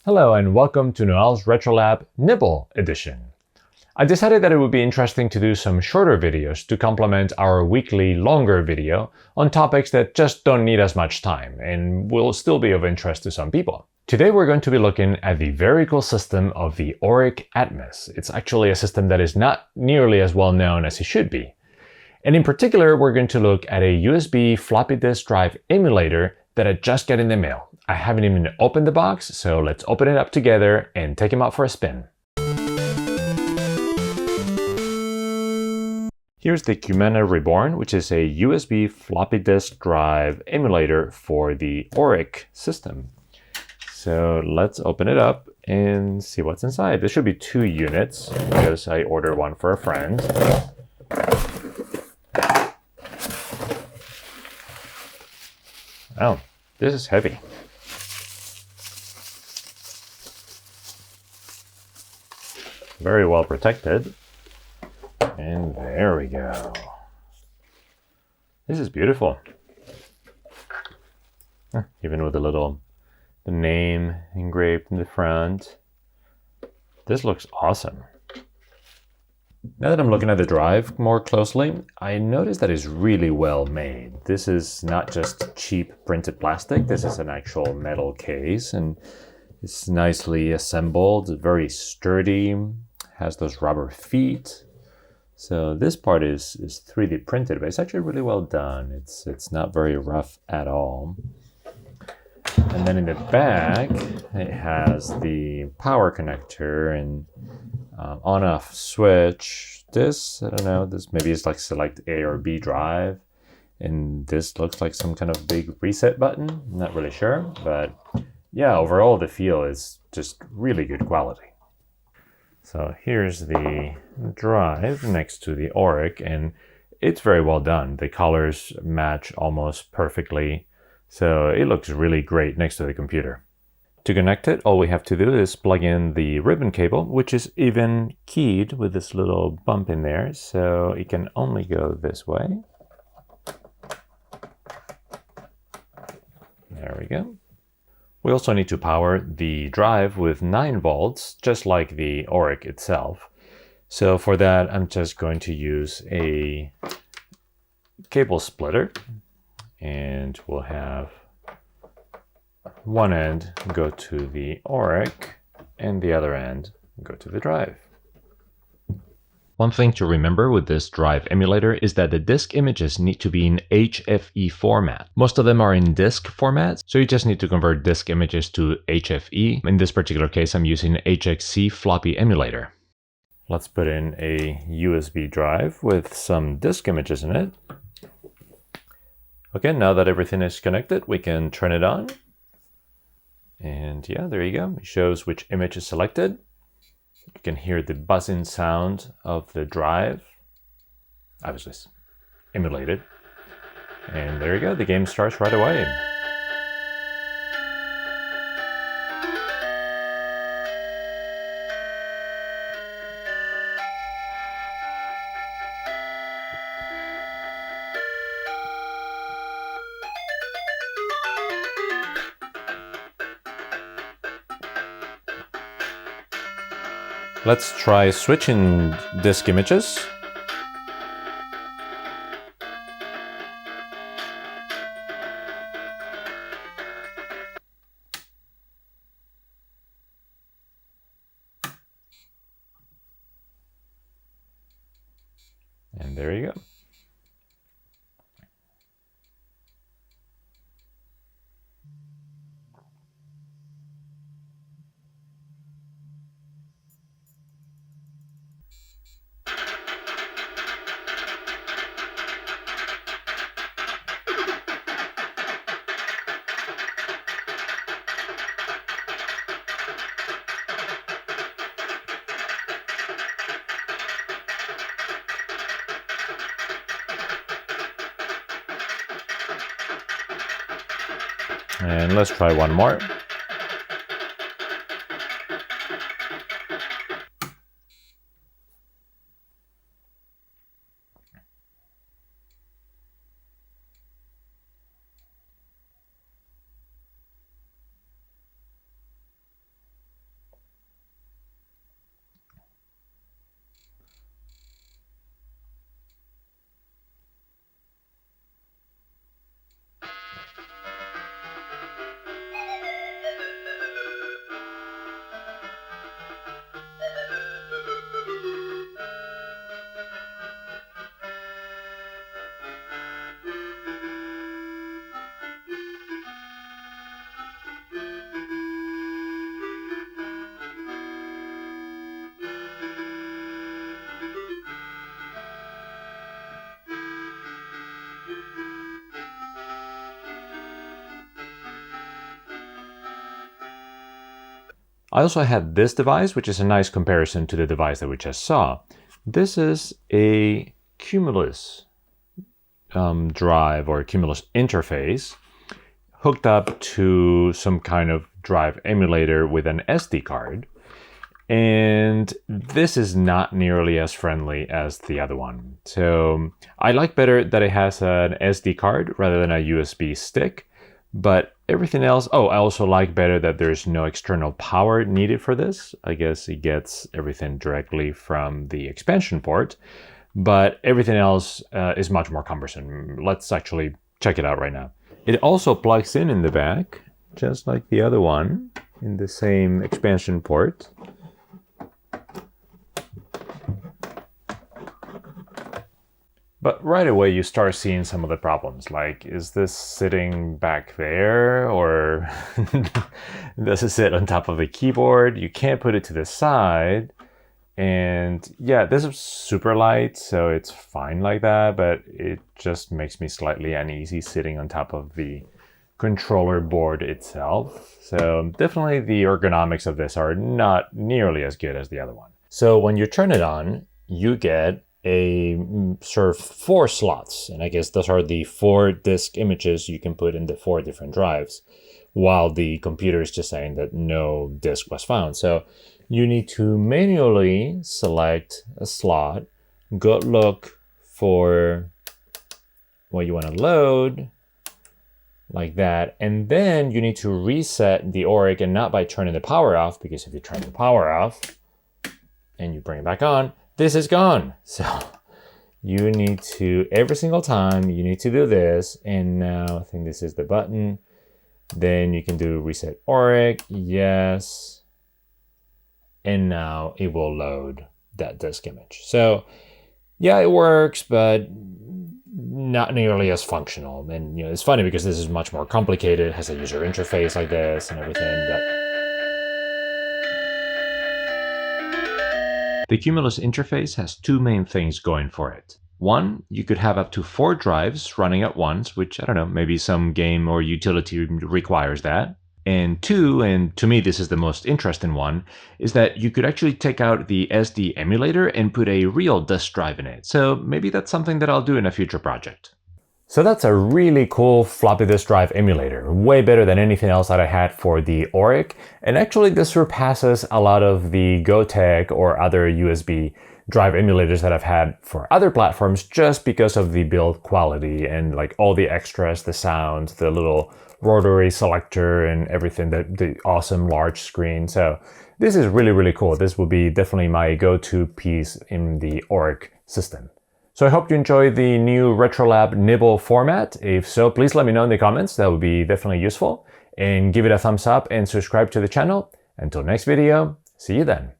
Hello and welcome to Noel's RetroLab Nibble edition. I decided that it would be interesting to do some shorter videos to complement our weekly longer video on topics that just don't need as much time and will still be of interest to some people. Today we're going to be looking at the very cool system of the Oric Atmos. It's actually a system that is not nearly as well known as it should be. And in particular, we're going to look at a USB floppy disk drive emulator that I just got in the mail. I haven't even opened the box, so let's open it up together and take him out for a spin. Here's the Cumana Reborn, which is a USB floppy disk drive emulator for the Oric system. So let's open it up and see what's inside. There should be 2 units because I ordered one for a friend. Oh, this is heavy. Very well protected. And there we go. This is beautiful. Even with the name engraved in the front. This looks awesome. Now that I'm looking at the drive more closely, I noticed that it's really well made. This is not just cheap printed plastic, this is an actual metal case and it's nicely assembled, very sturdy, has those rubber feet. So this part is 3D printed, but it's actually really well done. It's not very rough at all. And then in the back, it has the power connector and on-off switch. This, I don't know, this maybe it's like select A or B drive. And this looks like some kind of big reset button. I'm not really sure, but yeah, overall the feel is just really good quality. So here's the drive next to the Oric, and it's very well done. The colors match almost perfectly. So it looks really great next to the computer. To connect it, all we have to do is plug in the ribbon cable, which is even keyed with this little bump in there, so it can only go this way. There we go. We also need to power the drive with 9 volts, just like the Oric itself. So for that, I'm just going to use a cable splitter. And we'll have one end go to the Oric and the other end go to the drive. One thing to remember with this drive emulator is that the disk images need to be in HFV format. Most of them are in disk format, so you just need to convert disk images to HFE. In this particular case, I'm using HXC floppy emulator. Let's put in a USB drive with some disk images in it. Okay, now that everything is connected, we can turn it on. And yeah, there you go. It shows which image is selected. You can hear the buzzing sound of the drive. Obviously, it's emulated. And there you go, the game starts right away. Let's try switching disk images. And there you go. And let's try one more. I also had this device, which is a nice comparison to the device that we just saw. This is a Cumulus drive or Cumulus interface hooked up to some kind of drive emulator with an SD card. And this is not nearly as friendly as the other one. So I like better that it has an SD card rather than a USB stick. But everything else, I also like better that there's no external power needed for this. I guess it gets everything directly from the expansion port. But everything else is much more cumbersome. Let's actually check it out right now. It also plugs in the back, just like the other one, in the same expansion port. But right away you start seeing some of the problems, like, is this sitting back there, or does it sit on top of the keyboard? You can't put it to the side. And yeah, this is super light, so it's fine like that, but it just makes me slightly uneasy sitting on top of the controller board itself. So definitely the ergonomics of this are not nearly as good as the other one. So when you turn it on, you get a sort of 4 slots, and I guess those are the 4 disk images you can put in the 4 different drives, while the computer is just saying that no disk was found. So you need to manually select a slot, go look for what you want to load, like that, and then you need to reset the Oric, and not by turning the power off, because if you turn the power off and you bring it back on, this is gone. So you need to, every single time, you need to do this. And now I think this is the button. Then you can do reset Oric, yes. And now it will load that disk image. So yeah, it works, but not nearly as functional. And you know, it's funny because this is much more complicated. It has a user interface like this and everything. The Cumulus interface has 2 main things going for it. One, you could have up to 4 drives running at once, which, I don't know, maybe some game or utility requires that. And 2, and to me this is the most interesting one, is that you could actually take out the SD emulator and put a real disk drive in it. So maybe that's something that I'll do in a future project. So that's a really cool floppy disk drive emulator, way better than anything else that I had for the Oric. And actually this surpasses a lot of the Gotek or other USB drive emulators that I've had for other platforms, just because of the build quality and like all the extras, the sound, the little rotary selector and everything, the awesome large screen. So this is really, really cool. This will be definitely my go-to piece in the Oric system. So I hope you enjoyed the new RetroLab Nibble format. If so, please let me know in the comments. That would be definitely useful. And give it a thumbs up and subscribe to the channel. Until next video, see you then.